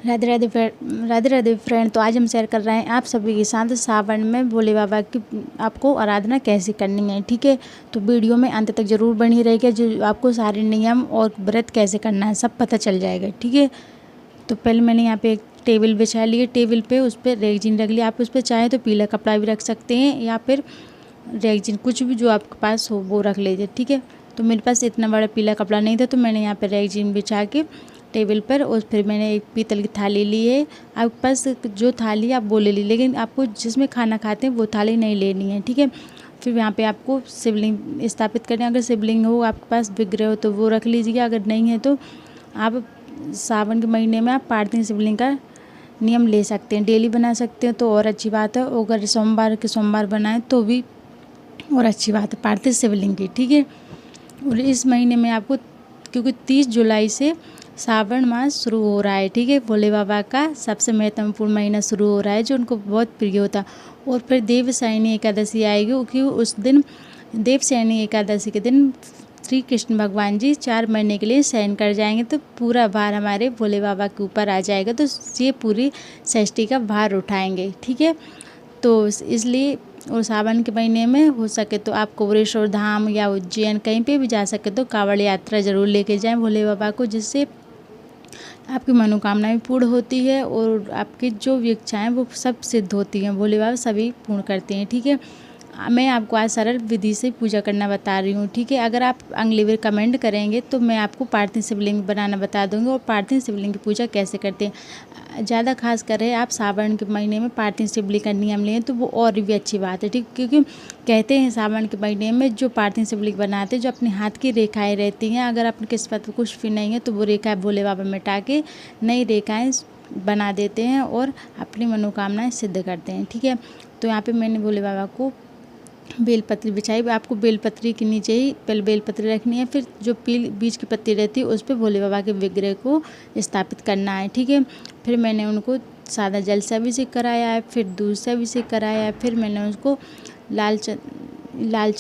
Radhe Radhe friend. तो आज हम शेयर कर रहे हैं आप सभी के साथ सावन में भोले बाबा की आपको आराधना कैसे करनी है। ठीक है, तो वीडियो में अंत तक जरूर बनी रहेगा, जो आपको सारे नियम और व्रत कैसे करना है सब पता चल जाएगा। ठीक है, तो पहले मैंने यहाँ पे एक टेबल बिछा ली है। टेबल पे उस पर रेगजीन रख लिया। आप उस पर चाहे तो पीला कपड़ा भी रख सकते हैं या फिर रेगजीन, कुछ भी जो आपके पास हो वो रख लीजिए। ठीक है, तो मेरे पास इतना बड़ा पीला कपड़ा नहीं था, तो मैंने यहाँ पे रेगजीन बिछा के टेबल पर, और फिर मैंने एक पीतल की थाली ली है। आपके पास जो थाली आप वो ले ली, लेकिन आपको जिसमें खाना खाते हैं वो थाली नहीं लेनी है। ठीक है, फिर यहाँ पे आपको शिवलिंग स्थापित करना है। अगर शिवलिंग हो आपके पास विग्रह हो तो वो रख लीजिए, अगर नहीं है तो आप सावन के महीने में आप पार्थिव शिवलिंग का नियम ले सकते हैं। डेली बना सकते हैं तो और अच्छी बात है, अगर सोमवार के सोमवार बनाएं तो भी और अच्छी बात है पार्थिव शिवलिंग की। ठीक है, और इस महीने में आपको, क्योंकि 30 जुलाई से सावन मास शुरू हो रहा है। ठीक है, भोले बाबा का सबसे महत्वपूर्ण महीना शुरू हो रहा है, जो उनको बहुत प्रिय होता है। और फिर देवशयनी एकादशी आएगी, क्योंकि उस दिन देवशयनी एकादशी के दिन श्री कृष्ण भगवान जी 4 महीने के लिए शयन कर जाएंगे, तो पूरा भार हमारे भोले बाबा के ऊपर आ जाएगा, तो ये पूरी षष्ठी का भार उठाएंगे। ठीक है, तो इसलिए, और सावन के महीने में हो सके तो आप कोवरेश्वर धाम या उज्जैन कहीं पे भी जा सके तो कांवड़ यात्रा जरूर लेके जाएं भोले बाबा को, जिससे आपकी मनोकामनाएं पूर्ण होती है और आपकी जो भी इच्छाएं वो सब सिद्ध होती हैं। भोले बाबा सभी पूर्ण करते हैं। ठीक है, मैं आपको आज सरल विधि से पूजा करना बता रही हूँ। ठीक है, अगर आप अगली बार कमेंट करेंगे तो मैं आपको पार्थिव शिवलिंग बनाना बता दूँगी और पार्थिव शिवलिंग की पूजा कैसे करते हैं। ज़्यादा खास कर आप सावन के महीने में पार्थिव शिवलिंग का नियम लें तो वो और भी अच्छी बात है। ठीक, क्योंकि कहते हैं सावन के महीने में जो पार्थिव शिवलिंग बनाते हैं, जो अपने हाथ की रेखाएँ रहती हैं, अगर अपनी किस्मत में कुछ भी नहीं है तो वो रेखाएँ भोले बाबा मिटा के नई रेखाएँ बना देते हैं और अपनी मनोकामनाएँ सिद्ध करते हैं। ठीक है, तो यहाँ पे मैंने भोले बाबा को बेलपत्री बिछाई। आपको बेलपत्री के नीचे ही पहले बेलपत्री रखनी है, फिर जो बीच की पत्ती रहती है उस पर भोले बाबा के विग्रह को स्थापित करना है। ठीक है, फिर मैंने उनको सादा जल से अभिषेक कराया है, फिर दूध से अभिषेक कराया है, फिर मैंने उसको लाल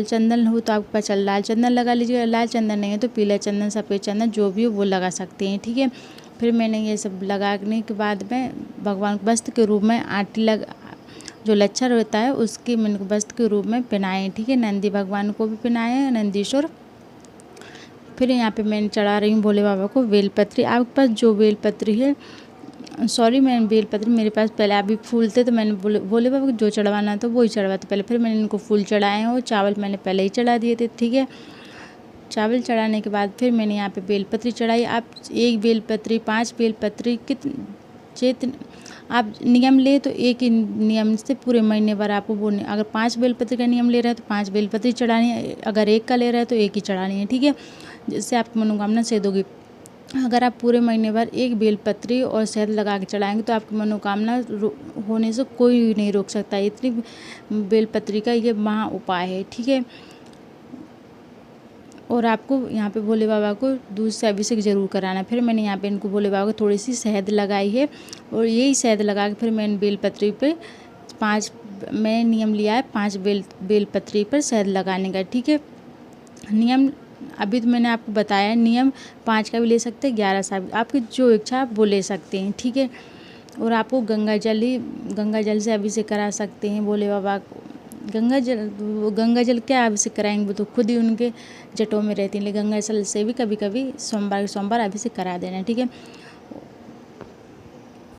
चंदन हो तो आपके पास लाल चंदन लगा लीजिएगा, लाल चंदन नहीं है तो पीला चंदन, सफ़ेद चंदन, जो भी हो वो लगा सकते हैं। ठीक है, फिर मैंने ये सब लगाने के बाद में भगवान को वस्त्र के रूप में आरती जो लच्छा रहता है उसकी मैंने वस्त्र के रूप में पहनाए। ठीक है, नंदी भगवान को भी पहनाए हैं, नंदीश्वर। फिर यहाँ पे मैंने चढ़ा रही हूँ भोले बाबा को बेलपत्री। आपके पास जो बेलपत्री है, सॉरी मैंने बेलपत्री मेरे पास पहले अभी फूल थे तो मैंने भोले बाबा को जो चढ़वाना था वही चढ़वाते पहले। फिर मैंने इनको फूल चढ़ाए हैं और चावल मैंने पहले ही चढ़ा दिए थे। ठीक है, चावल चढ़ाने के बाद फिर मैंने यहाँ पे बेलपत्री चढ़ाई। आप 1 बेलपत्री, 5 बेलपत्री, आप नियम ले तो एक ही नियम से पूरे महीने भर आपको वो, अगर 5 बेलपत्री का नियम ले रहे हैं तो 5 बेलपत्री चढ़ानी है, अगर 1 का ले रहे हैं तो 1 ही चढ़ानी है। ठीक है, जिससे आपकी मनोकामना सिद्ध होगी। अगर आप पूरे महीने भर 1 बेलपत्री और शहद लगा के चढ़ाएंगे तो आपकी मनोकामना होने से कोई नहीं रोक सकता। इतनी बेलपत्री का ये महा उपाय है। ठीक है, और आपको यहाँ पे भोले बाबा को दूध से अभिषेक जरूर कराना। फिर मैंने यहाँ पे इनको भोले बाबा को थोड़ी सी शहद लगाई है, और यही शहद लगा के फिर मैंने बेलपत्री पे 5 मैं नियम लिया है, 5 बेलपत्री पर शहद लगाने का। ठीक है, नियम अभी तो मैंने आपको बताया, नियम 5 का भी ले सकते हैं, 11 का भी, आपकी जो इच्छा आप वो ले सकते हैं। ठीक है, और आपको गंगा जल से अभिषेक करा सकते हैं भोले बाबा को। गंगा जल क्या अभिषेक कराएंगे, वो तो खुद ही उनके जटों में रहती है, लेकिन गंगा जल से भी कभी कभी सोमवार अभिषेक करा देना। ठीक है,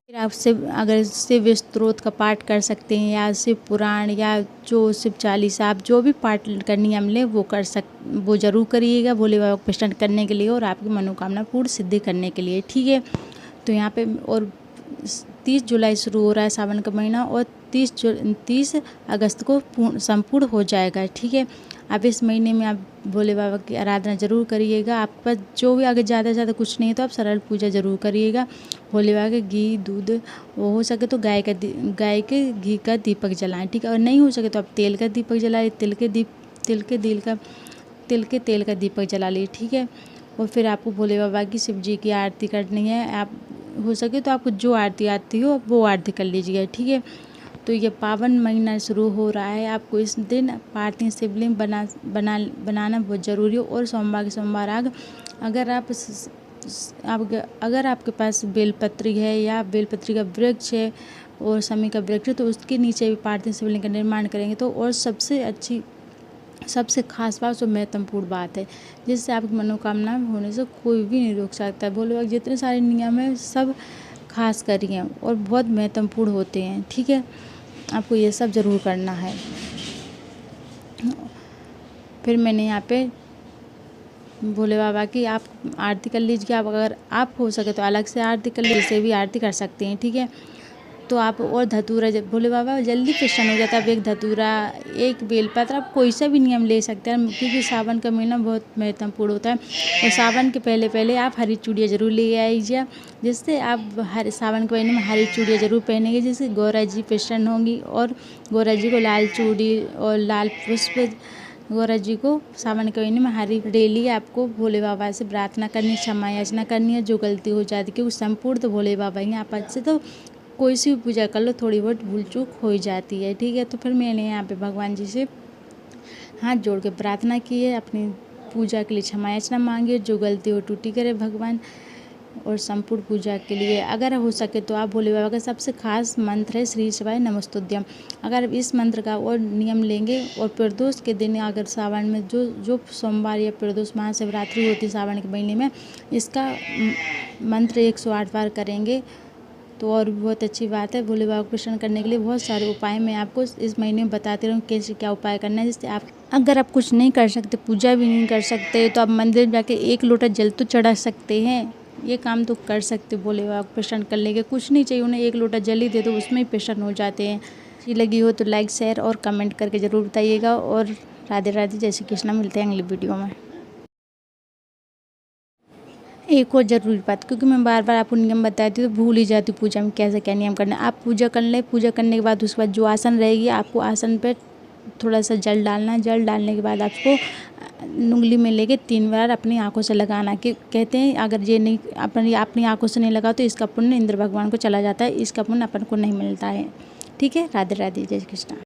फिर आप अगर शिव स्तोत्र का पाठ कर सकते हैं या शिव पुराण या जो शिव चालीसा, आप जो भी पाठ का नियम लें वो जरूर करिएगा भोले बाबा को प्रसन्न करने के लिए और आपकी मनोकामना पूर्ण सिद्धि करने के लिए। ठीक है, तो यहाँ पे और 30 जुलाई शुरू हो रहा है सावन का महीना, और 30 अगस्त को संपूर्ण हो जाएगा। ठीक है, आप इस महीने में आप भोले बाबा की आराधना जरूर करिएगा। आपके पास जो भी, अगर ज़्यादा से ज़्यादा कुछ नहीं है तो आप सरल पूजा जरूर करिएगा। भोले बाबा के घी दूध, वो हो सके तो गाय के घी का दीपक जलाएं। ठीक है, और नहीं हो सके तो आप तेल का दीपक जलाएं, तिल के तेल का दीपक जला लीजिए। ठीक है, और फिर आपको भोले बाबा की, शिव जी की आरती करनी है। आप हो सके तो आपको जो आरती आती हो वो आरती कर लीजिएगा। ठीक है, तो ये पावन महीना शुरू हो रहा है, आपको इस दिन पार्थिव शिवलिंग बनाना बहुत ज़रूरी है। और सोमवार के सोमवार अगर आप अगर आपके पास बेलपत्री है या बेलपत्री का वृक्ष है और शमी का वृक्ष है तो उसके नीचे भी पार्थिव शिवलिंग का निर्माण करेंगे तो और सबसे खास बात और महत्वपूर्ण बात है, जिससे आपकी मनोकामना होने से कोई भी नहीं रोक सकता। भोले बाबा जितने सारे नियम हैं सब खास करी हैं और बहुत महत्वपूर्ण होते हैं। ठीक है, आपको ये सब ज़रूर करना है। फिर मैंने यहाँ पे भोले बाबा की आप आरती कर लीजिए। आप अगर आप हो सके तो अलग से आरती कर लीजिए, इसे भी आरती कर सकते हैं। ठीक है, तो आप और धतूरा, जब भोले बाबा जल्दी प्रसन्न हो जाता है। आप एक धतूरा, एक बेलपत्र, आप कोई सा भी नियम ले सकते हैं क्योंकि सावन का महीना बहुत महत्वपूर्ण होता है। और सावन के पहले आप हरी चूड़ियाँ ज़रूर ले आइए, जिससे आप सावन के महीने में हरी चूड़ियाँ ज़रूर पहनेंगे, जिससे गौरा जी प्रसन्न होंगी। और गौरा जी को लाल चूड़ी और लाल पुष्प, गौरा जी को सावन के महीने में हरी, डेली आपको भोले बाबा से प्रार्थना करनी, क्षमा याचना करनी है जो गलती हो जाती है, क्योंकि संपूर्ण तो भोले बाबा ही। आप अच्छे तो कोई सी भी पूजा कर लो, थोड़ी बहुत भूल चूक हो जाती है। ठीक है, तो फिर मैंने यहाँ पे भगवान जी से हाथ जोड़ के प्रार्थना की है, अपनी पूजा के लिए क्षमा याचना मांगी है, जो गलती हो टूटी करे भगवान। और संपूर्ण पूजा के लिए अगर हो सके तो आप भोले बाबा का सबसे खास मंत्र है श्री शिवाय नमस्तुभ्यम। अगर इस मंत्र का और नियम लेंगे और प्रदोष के दिन, अगर सावन में जो सोमवार या प्रदोष महाशिवरात्रि होती है सावन के महीने में, इसका मंत्र 108 बार करेंगे तो और भी बहुत अच्छी बात है। भोले बाबा को प्रसन्न करने के लिए बहुत सारे उपाय मैं आपको इस महीने में बताती रहूँ कैसे क्या उपाय करना है। जिससे आप, अगर आप कुछ नहीं कर सकते, पूजा भी नहीं कर सकते, तो आप मंदिर जाके 1 लोटा जल तो चढ़ा सकते हैं। ये काम तो कर सकते भोले बाबा को प्रसन्न कर लेंगे। कुछ नहीं चाहिए उन्हें, 1 लोटा जल ही दे दो, उसमें ही प्रसन्न हो जाते हैं। अच्छी लगी हो तो लाइक, शेयर और कमेंट करके ज़रूर बताइएगा। और राधे राधे, जय श्री कृष्णा। मिलते हैं अगली वीडियो में। एक और ज़रूरी बात, क्योंकि मैं बार बार आपको नियम बताती हूँ तो भूल ही जाती हूँ पूजा में कैसे क्या नियम करना है। आप पूजा कर लें, पूजा करने के बाद उसके बाद जो आसन रहेगी, आपको आसन पर थोड़ा सा जल डालना है। जल डालने के बाद आपको उंगली में लेके 3 बार अपनी आंखों से लगाना। कि कहते हैं अगर ये नहीं अपनी आंखों से नहीं लगा तो इसका पुण्य इंद्र भगवान को चला जाता है, इसका पुण्य अपन को नहीं मिलता है। ठीक है, राधे राधे, जय श्री कृष्णा।